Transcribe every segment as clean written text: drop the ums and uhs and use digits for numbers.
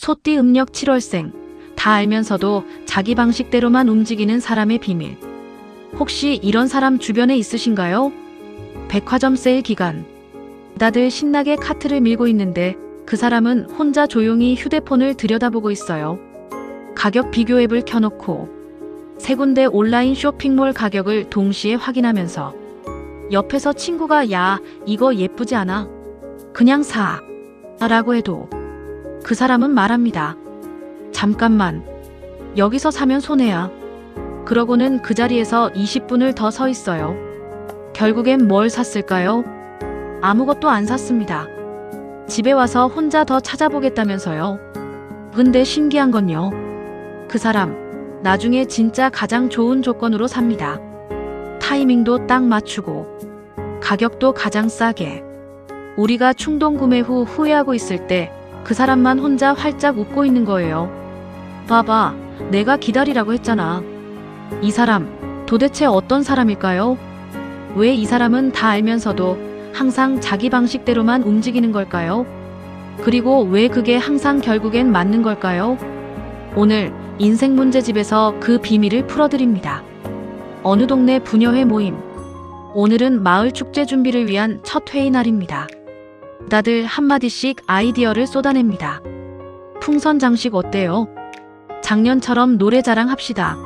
소띠 음력 7월생. 다 알면서도 자기 방식대로만 움직이는 사람의 비밀. 혹시 이런 사람 주변에 있으신가요? 백화점 세일 기간. 다들 신나게 카트를 밀고 있는데 그 사람은 혼자 조용히 휴대폰을 들여다보고 있어요. 가격 비교 앱을 켜놓고 세 군데 온라인 쇼핑몰 가격을 동시에 확인하면서 옆에서 친구가 야, 이거 예쁘지 않아? 그냥 사. 라고 해도 그 사람은 말합니다. 잠깐만. 여기서 사면 손해야. 그러고는 그 자리에서 20분을 더 서 있어요. 결국엔 뭘 샀을까요? 아무것도 안 샀습니다. 집에 와서 혼자 더 찾아보겠다면서요. 근데 신기한 건요. 그 사람, 나중에 진짜 가장 좋은 조건으로 삽니다. 타이밍도 딱 맞추고, 가격도 가장 싸게. 우리가 충동 구매 후 후회하고 있을 때 그 사람만 혼자 활짝 웃고 있는 거예요. 봐봐, 내가 기다리라고 했잖아. 이 사람, 도대체 어떤 사람일까요? 왜 이 사람은 다 알면서도 항상 자기 방식대로만 움직이는 걸까요? 그리고 왜 그게 항상 결국엔 맞는 걸까요? 오늘 인생 문제집에서 그 비밀을 풀어드립니다. 어느 동네 부녀회 모임. 오늘은 마을 축제 준비를 위한 첫 회의 날입니다. 다들 한마디씩 아이디어를 쏟아냅니다. 풍선 장식 어때요? 작년처럼 노래 자랑합시다.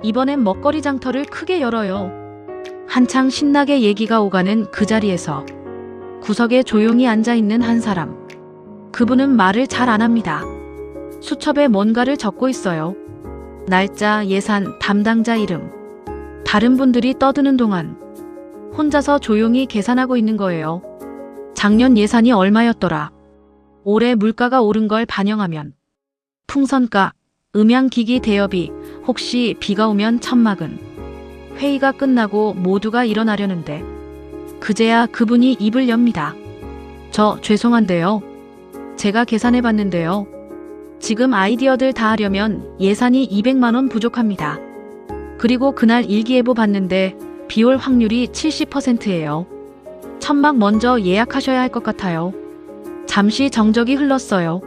이번엔 먹거리 장터를 크게 열어요. 한창 신나게 얘기가 오가는 그 자리에서 구석에 조용히 앉아있는 한 사람. 그분은 말을 잘 안 합니다. 수첩에 뭔가를 적고 있어요. 날짜, 예산, 담당자 이름. 다른 분들이 떠드는 동안 혼자서 조용히 계산하고 있는 거예요. 작년 예산이 얼마였더라? 올해 물가가 오른 걸 반영하면 풍선가, 음향기기 대여비, 혹시 비가 오면 천막은. 회의가 끝나고 모두가 일어나려는데 그제야 그분이 입을 엽니다. 저 죄송한데요. 제가 계산해봤는데요. 지금 아이디어들 다 하려면 예산이 200만 원 부족합니다. 그리고 그날 일기예보 봤는데 비올 확률이 70%예요. 천막 먼저 예약하셔야 할 것 같아요. 잠시 정적이 흘렀어요.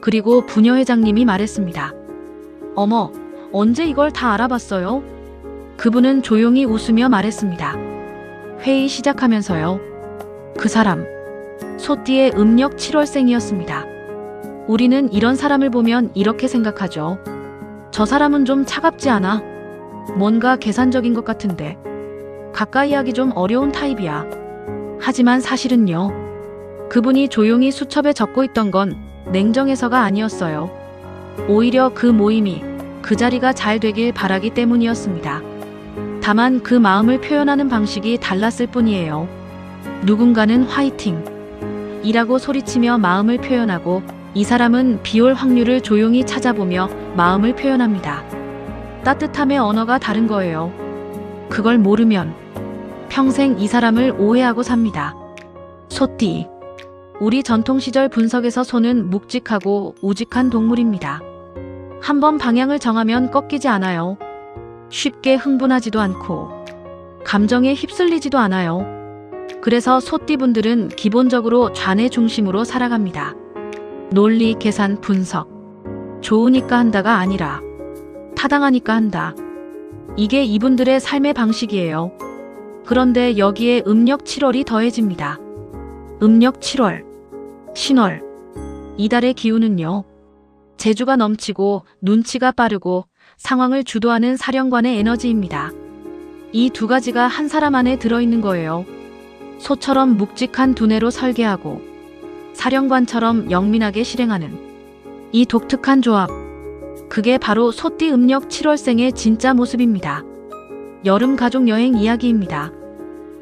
그리고 부녀 회장님이 말했습니다. 어머, 언제 이걸 다 알아봤어요? 그분은 조용히 웃으며 말했습니다. 회의 시작하면서요. 그 사람, 소띠의 음력 7월생이었습니다. 우리는 이런 사람을 보면 이렇게 생각하죠. 저 사람은 좀 차갑지 않아? 뭔가 계산적인 것 같은데. 가까이 하기 좀 어려운 타입이야. 하지만 사실은요. 그분이 조용히 수첩에 적고 있던 건 냉정해서가 아니었어요. 오히려 그 모임이, 그 자리가 잘 되길 바라기 때문이었습니다. 다만 그 마음을 표현하는 방식이 달랐을 뿐이에요. 누군가는 화이팅! 이라고 소리치며 마음을 표현하고 이 사람은 비올 확률을 조용히 찾아보며 마음을 표현합니다. 따뜻함의 언어가 다른 거예요. 그걸 모르면 평생 이 사람을 오해하고 삽니다. 소띠. 우리 전통시절 분석에서 소는 묵직하고 우직한 동물입니다. 한번 방향을 정하면 꺾이지 않아요. 쉽게 흥분하지도 않고 감정에 휩쓸리지도 않아요. 그래서 소띠분들은 기본적으로 좌뇌 중심으로 살아갑니다. 논리, 계산, 분석. 좋으니까 한다가 아니라 타당하니까 한다. 이게 이분들의 삶의 방식이에요. 그런데 여기에 음력 7월이 더해집니다. 음력 7월, 신월. 이달의 기운은요. 재주가 넘치고 눈치가 빠르고 상황을 주도하는 사령관의 에너지입니다. 이 두 가지가 한 사람 안에 들어있는 거예요. 소처럼 묵직한 두뇌로 설계하고 사령관처럼 영민하게 실행하는 이 독특한 조합. 그게 바로 소띠 음력 7월생의 진짜 모습입니다. 여름 가족 여행 이야기입니다.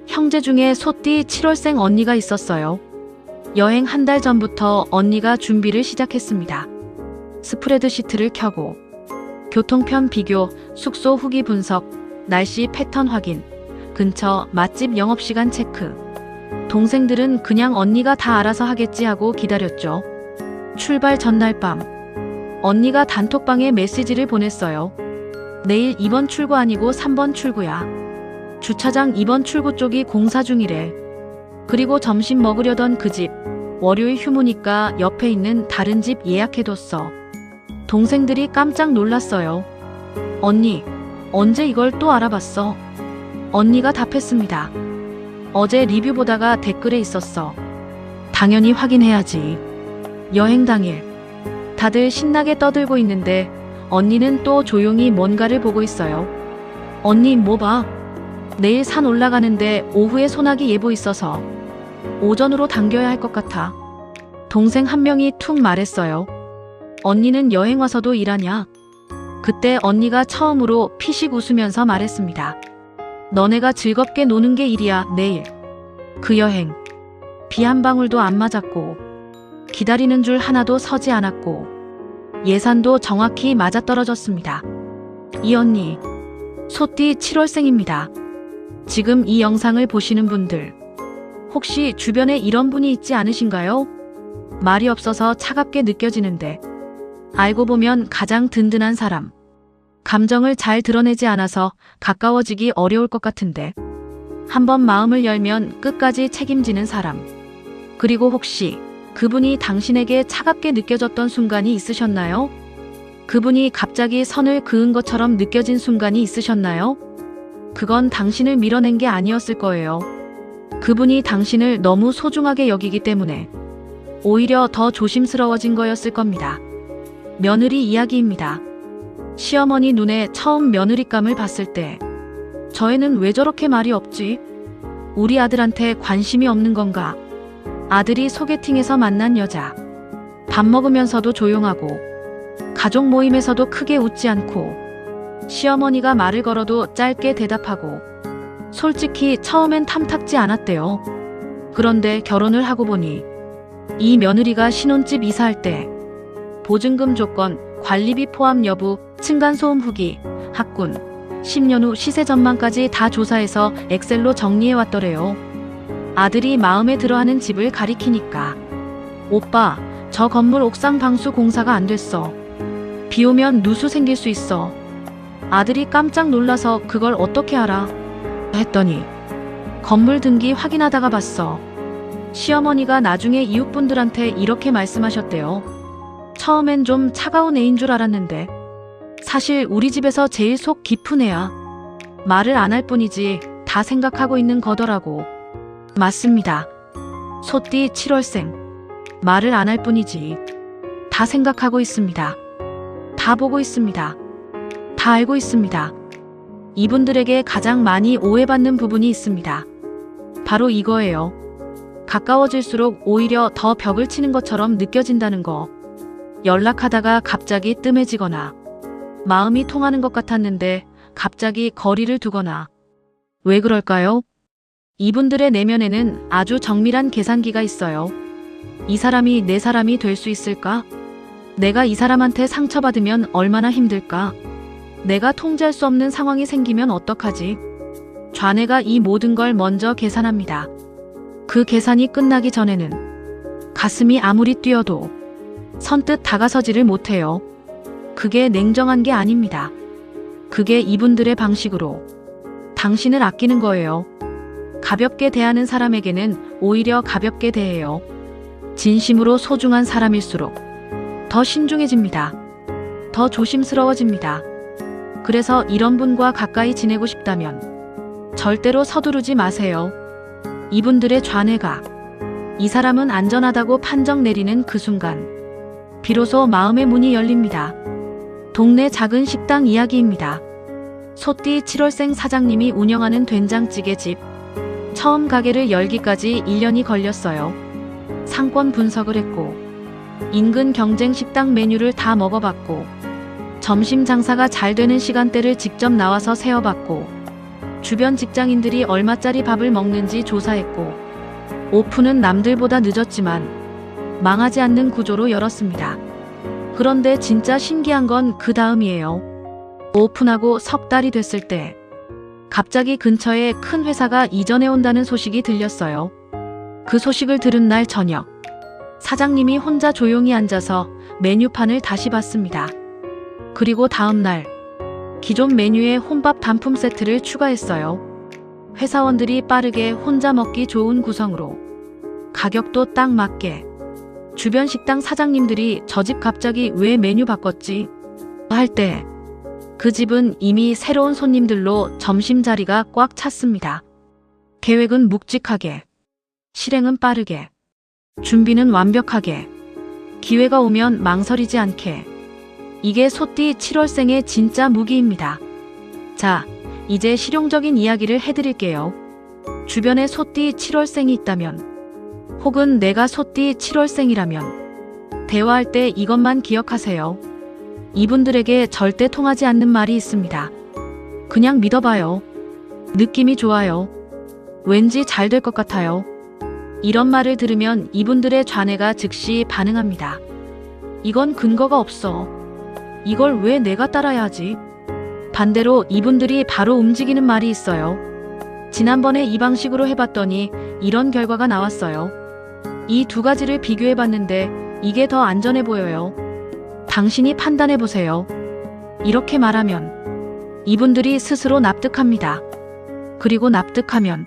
형제 중에 소띠 7월생 언니가 있었어요. 여행 한 달 전부터 언니가 준비를 시작했습니다. 스프레드시트를 켜고 교통편 비교, 숙소 후기 분석, 날씨 패턴 확인, 근처 맛집 영업시간 체크. 동생들은 그냥 언니가 다 알아서 하겠지 하고 기다렸죠. 출발 전날 밤 언니가 단톡방에 메시지를 보냈어요. 내일 2번 출구 아니고 3번 출구야. 주차장 2번 출구 쪽이 공사 중이래. 그리고 점심 먹으려던 그 집, 월요일 휴무니까 옆에 있는 다른 집 예약해뒀어. 동생들이 깜짝 놀랐어요. 언니, 언제 이걸 또 알아봤어? 언니가 답했습니다. 어제 리뷰 보다가 댓글에 있었어. 당연히 확인해야지. 여행 당일. 다들 신나게 떠들고 있는데 언니는 또 조용히 뭔가를 보고 있어요. 언니 뭐 봐? 내일 산 올라가는데 오후에 소나기 예보 있어서 오전으로 당겨야 할 것 같아. 동생 한 명이 툭 말했어요. 언니는 여행 와서도 일하냐? 그때 언니가 처음으로 피식 웃으면서 말했습니다. 너네가 즐겁게 노는 게 일이야, 내일. 그 여행. 비 한 방울도 안 맞았고, 기다리는 줄 하나도 서지 않았고, 예산도 정확히 맞아떨어졌습니다. 이 언니, 소띠 7월생입니다. 지금 이 영상을 보시는 분들, 혹시 주변에 이런 분이 있지 않으신가요? 말이 없어서 차갑게 느껴지는데, 알고 보면 가장 든든한 사람. 감정을 잘 드러내지 않아서 가까워지기 어려울 것 같은데, 한번 마음을 열면 끝까지 책임지는 사람. 그리고 혹시 그분이 당신에게 차갑게 느껴졌던 순간이 있으셨나요? 그분이 갑자기 선을 그은 것처럼 느껴진 순간이 있으셨나요? 그건 당신을 밀어낸 게 아니었을 거예요. 그분이 당신을 너무 소중하게 여기기 때문에 오히려 더 조심스러워진 거였을 겁니다. 며느리 이야기입니다. 시어머니 눈에 처음 며느리감을 봤을 때 저 애는 왜 저렇게 말이 없지? 우리 아들한테 관심이 없는 건가? 아들이 소개팅에서 만난 여자. 밥 먹으면서도 조용하고 가족 모임에서도 크게 웃지 않고 시어머니가 말을 걸어도 짧게 대답하고 솔직히 처음엔 탐탁지 않았대요. 그런데 결혼을 하고 보니 이 며느리가 신혼집 이사할 때 보증금 조건, 관리비 포함 여부, 층간소음 후기, 학군, 10년 후 시세 전망까지 다 조사해서 엑셀로 정리해왔더래요. 아들이 마음에 들어하는 집을 가리키니까. 오빠, 저 건물 옥상 방수 공사가 안 됐어. 비 오면 누수 생길 수 있어. 아들이 깜짝 놀라서 그걸 어떻게 알아? 했더니 건물 등기 확인하다가 봤어. 시어머니가 나중에 이웃분들한테 이렇게 말씀하셨대요. 처음엔 좀 차가운 애인 줄 알았는데 사실 우리 집에서 제일 속 깊은 애야. 말을 안 할 뿐이지 다 생각하고 있는 거더라고. 맞습니다. 소띠 7월생. 말을 안 할 뿐이지 다 생각하고 있습니다. 다 보고 있습니다. 다 알고 있습니다. 이분들에게 가장 많이 오해받는 부분이 있습니다. 바로 이거예요. 가까워질수록 오히려 더 벽을 치는 것처럼 느껴진다는 거. 연락하다가 갑자기 뜸해지거나 마음이 통하는 것 같았는데 갑자기 거리를 두거나. 왜 그럴까요? 이분들의 내면에는 아주 정밀한 계산기가 있어요. 이 사람이 내 사람이 될 수 있을까? 내가 이 사람한테 상처받으면 얼마나 힘들까? 내가 통제할 수 없는 상황이 생기면 어떡하지? 좌뇌가 이 모든 걸 먼저 계산합니다. 그 계산이 끝나기 전에는 가슴이 아무리 뛰어도 선뜻 다가서지를 못해요. 그게 냉정한 게 아닙니다. 그게 이분들의 방식으로 당신을 아끼는 거예요. 가볍게 대하는 사람에게는 오히려 가볍게 대해요. 진심으로 소중한 사람일수록 더 신중해집니다. 더 조심스러워집니다. 그래서 이런 분과 가까이 지내고 싶다면 절대로 서두르지 마세요. 이분들의 좌뇌가 이 사람은 안전하다고 판정 내리는 그 순간 비로소 마음의 문이 열립니다. 동네 작은 식당 이야기입니다. 소띠 7월생 사장님이 운영하는 된장찌개집. 처음 가게를 열기까지 1년이 걸렸어요. 상권 분석을 했고 인근 경쟁 식당 메뉴를 다 먹어봤고 점심 장사가 잘 되는 시간대를 직접 나와서 세어봤고 주변 직장인들이 얼마짜리 밥을 먹는지 조사했고 오픈은 남들보다 늦었지만 망하지 않는 구조로 열었습니다. 그런데 진짜 신기한 건 그 다음이에요. 오픈하고 석 달이 됐을 때 갑자기 근처에 큰 회사가 이전해 온다는 소식이 들렸어요. 그 소식을 들은 날 저녁 사장님이 혼자 조용히 앉아서 메뉴판을 다시 봤습니다. 그리고 다음 날 기존 메뉴에 혼밥 단품 세트를 추가했어요. 회사원들이 빠르게 혼자 먹기 좋은 구성으로 가격도 딱 맞게 주변 식당 사장님들이 저 집 갑자기 왜 메뉴 바꿨지? 할 때 그 집은 이미 새로운 손님들로 점심자리가 꽉 찼습니다. 계획은 묵직하게, 실행은 빠르게, 준비는 완벽하게, 기회가 오면 망설이지 않게. 이게 소띠 7월생의 진짜 무기입니다. 자, 이제 실용적인 이야기를 해드릴게요. 주변에 소띠 7월생이 있다면, 혹은 내가 소띠 7월생이라면 대화할 때 이것만 기억하세요. 이분들에게 절대 통하지 않는 말이 있습니다. 그냥 믿어봐요. 느낌이 좋아요. 왠지 잘 될 것 같아요. 이런 말을 들으면 이분들의 좌뇌가 즉시 반응합니다. 이건 근거가 없어. 이걸 왜 내가 따라야 하지? 반대로 이분들이 바로 움직이는 말이 있어요. 지난번에 이 방식으로 해봤더니 이런 결과가 나왔어요. 이 두 가지를 비교해봤는데 이게 더 안전해 보여요. 당신이 판단해보세요. 이렇게 말하면 이분들이 스스로 납득합니다. 그리고 납득하면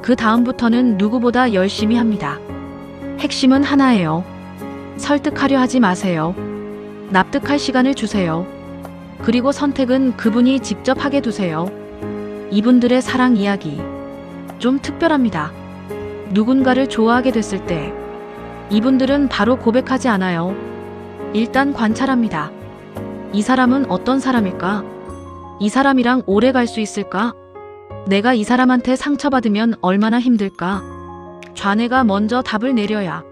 그 다음부터는 누구보다 열심히 합니다. 핵심은 하나예요. 설득하려 하지 마세요. 납득할 시간을 주세요. 그리고 선택은 그분이 직접 하게 두세요. 이분들의 사랑 이야기 좀 특별합니다. 누군가를 좋아하게 됐을 때 이분들은 바로 고백하지 않아요. 일단 관찰합니다. 이 사람은 어떤 사람일까? 이 사람이랑 오래 갈 수 있을까? 내가 이 사람한테 상처받으면 얼마나 힘들까? 좌뇌가 먼저 답을 내려야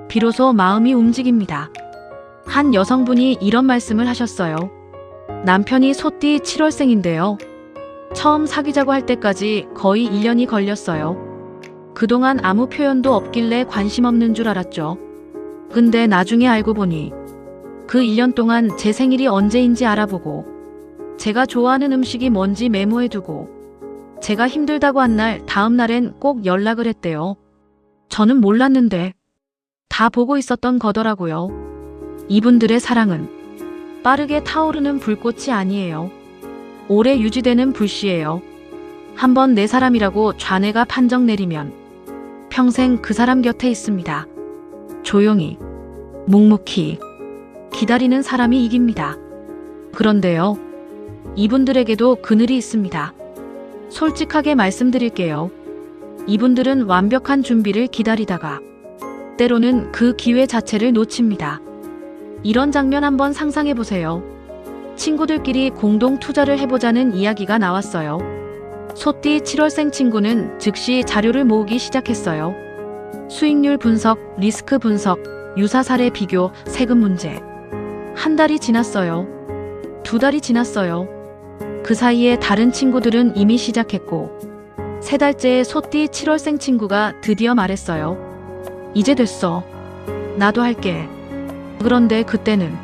비로소 마음이 움직입니다. 한 여성분이 이런 말씀을 하셨어요. 남편이 소띠 7월생인데요. 처음 사귀자고 할 때까지 거의 1년이 걸렸어요. 그동안 아무 표현도 없길래 관심 없는 줄 알았죠. 근데 나중에 알고 보니 그 1년 동안 제 생일이 언제인지 알아보고 제가 좋아하는 음식이 뭔지 메모해두고 제가 힘들다고 한 날 다음 날엔 꼭 연락을 했대요. 저는 몰랐는데 다 보고 있었던 거더라고요. 이분들의 사랑은 빠르게 타오르는 불꽃이 아니에요. 오래 유지되는 불씨예요. 한번 내 사람이라고 좌뇌가 판정 내리면 평생 그 사람 곁에 있습니다. 조용히, 묵묵히 기다리는 사람이 이깁니다. 그런데요, 이분들에게도 그늘이 있습니다. 솔직하게 말씀드릴게요. 이분들은 완벽한 준비를 기다리다가 때로는 그 기회 자체를 놓칩니다. 이런 장면 한번 상상해보세요. 친구들끼리 공동 투자를 해보자는 이야기가 나왔어요. 소띠 7월생 친구는 즉시 자료를 모으기 시작했어요. 수익률 분석, 리스크 분석, 유사 사례 비교, 세금 문제. 한 달이 지났어요. 두 달이 지났어요. 그 사이에 다른 친구들은 이미 시작했고 3달째의 소띠 7월생 친구가 드디어 말했어요. 이제 됐어. 나도 할게. 그런데 그때는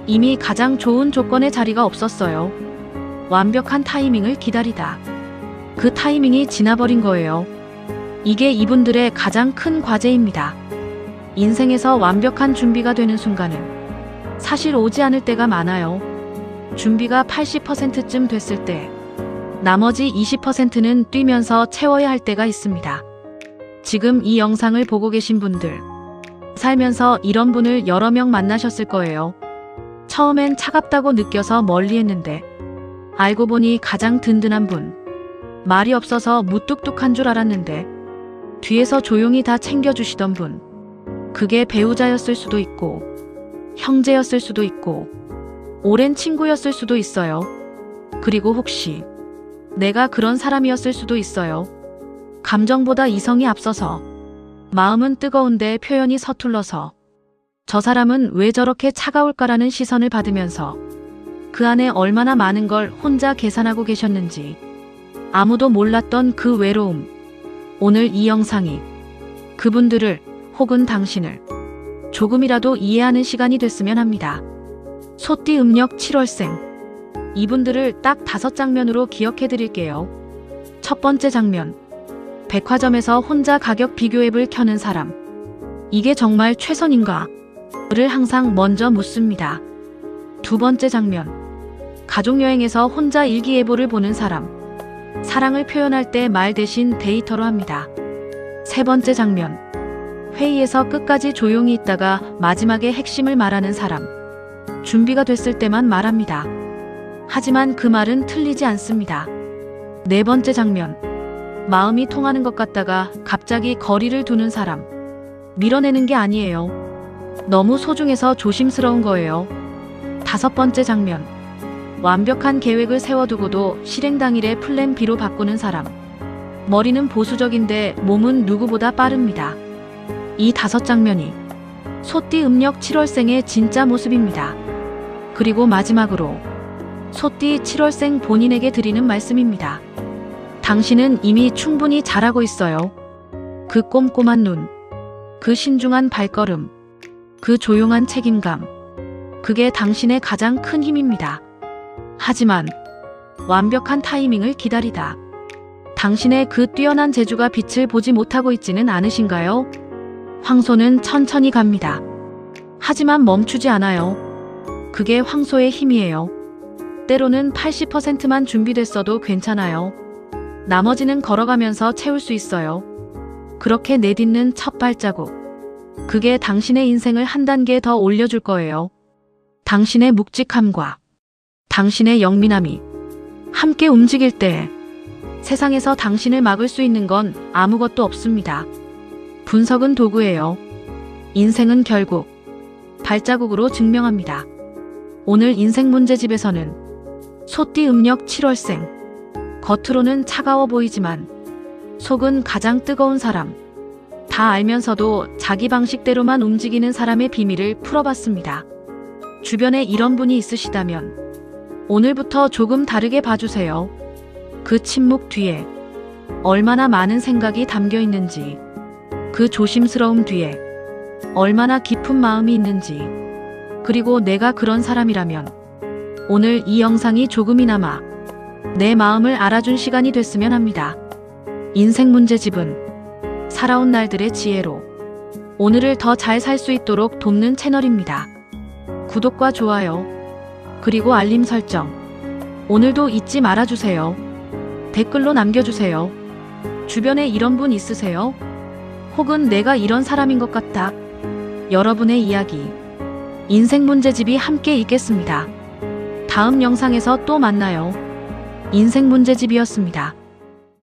이미 가장 좋은 조건의 자리가 없었어요. 완벽한 타이밍을 기다리다. 그 타이밍이 지나버린 거예요. 이게 이분들의 가장 큰 과제입니다. 인생에서 완벽한 준비가 되는 순간은 사실 오지 않을 때가 많아요. 준비가 80%쯤 됐을 때 나머지 20%는 뛰면서 채워야 할 때가 있습니다. 지금 이 영상을 보고 계신 분들, 살면서 이런 분을 여러 명 만나셨을 거예요. 처음엔 차갑다고 느껴서 멀리 했는데 알고 보니 가장 든든한 분. 말이 없어서 무뚝뚝한 줄 알았는데 뒤에서 조용히 다 챙겨주시던 분. 그게 배우자였을 수도 있고 형제였을 수도 있고 오랜 친구였을 수도 있어요. 그리고 혹시 내가 그런 사람이었을 수도 있어요. 감정보다 이성이 앞서서 마음은 뜨거운데 표현이 서툴러서 저 사람은 왜 저렇게 차가울까라는 시선을 받으면서 그 안에 얼마나 많은 걸 혼자 계산하고 계셨는지 아무도 몰랐던 그 외로움. 오늘 이 영상이 그분들을 혹은 당신을 조금이라도 이해하는 시간이 됐으면 합니다. 소띠 음력 7월생. 이분들을 딱 5장면으로 기억해 드릴게요. 첫 번째 장면. 백화점에서 혼자 가격 비교 앱을 켜는 사람. 이게 정말 최선인가? 를 항상 먼저 묻습니다. 두 번째 장면. 가족여행에서 혼자 일기예보를 보는 사람. 사랑을 표현할 때 말 대신 데이터로 합니다. 세 번째 장면. 회의에서 끝까지 조용히 있다가 마지막에 핵심을 말하는 사람. 준비가 됐을 때만 말합니다. 하지만 그 말은 틀리지 않습니다. 네 번째 장면. 마음이 통하는 것 같다가 갑자기 거리를 두는 사람. 밀어내는 게 아니에요. 너무 소중해서 조심스러운 거예요. 다섯 번째 장면. 완벽한 계획을 세워두고도 실행 당일에 플랜 B로 바꾸는 사람. 머리는 보수적인데 몸은 누구보다 빠릅니다. 이 다섯 장면이 소띠 음력 7월생의 진짜 모습입니다. 그리고 마지막으로 소띠 7월생 본인에게 드리는 말씀입니다. 당신은 이미 충분히 잘하고 있어요. 그 꼼꼼한 눈, 그 신중한 발걸음, 그 조용한 책임감. 그게 당신의 가장 큰 힘입니다. 하지만 완벽한 타이밍을 기다리다. 당신의 그 뛰어난 재주가 빛을 보지 못하고 있지는 않으신가요? 황소는 천천히 갑니다. 하지만 멈추지 않아요. 그게 황소의 힘이에요. 때로는 80%만 준비됐어도 괜찮아요. 나머지는 걸어가면서 채울 수 있어요. 그렇게 내딛는 첫 발자국. 그게 당신의 인생을 한 단계 더 올려줄 거예요. 당신의 묵직함과 당신의 영민함이 함께 움직일 때 세상에서 당신을 막을 수 있는 건 아무것도 없습니다. 분석은 도구예요. 인생은 결국 발자국으로 증명합니다. 오늘 인생 문제집에서는 소띠 음력 7월생. 겉으로는 차가워 보이지만 속은 가장 뜨거운 사람. 다 알면서도 자기 방식대로만 움직이는 사람의 비밀을 풀어봤습니다. 주변에 이런 분이 있으시다면 오늘부터 조금 다르게 봐주세요. 그 침묵 뒤에 얼마나 많은 생각이 담겨 있는지, 그 조심스러움 뒤에 얼마나 깊은 마음이 있는지, 그리고 내가 그런 사람이라면 오늘 이 영상이 조금이나마 내 마음을 알아준 시간이 됐으면 합니다. 인생 문제집은 살아온 날들의 지혜로 오늘을 더 잘 살 수 있도록 돕는 채널입니다. 구독과 좋아요, 그리고 알림 설정 오늘도 잊지 말아주세요. 댓글로 남겨주세요. 주변에 이런 분 있으세요? 혹은 내가 이런 사람인 것 같다. 여러분의 이야기, 인생 문제집이 함께 있겠습니다. 다음 영상에서 또 만나요. 인생 문제집이었습니다.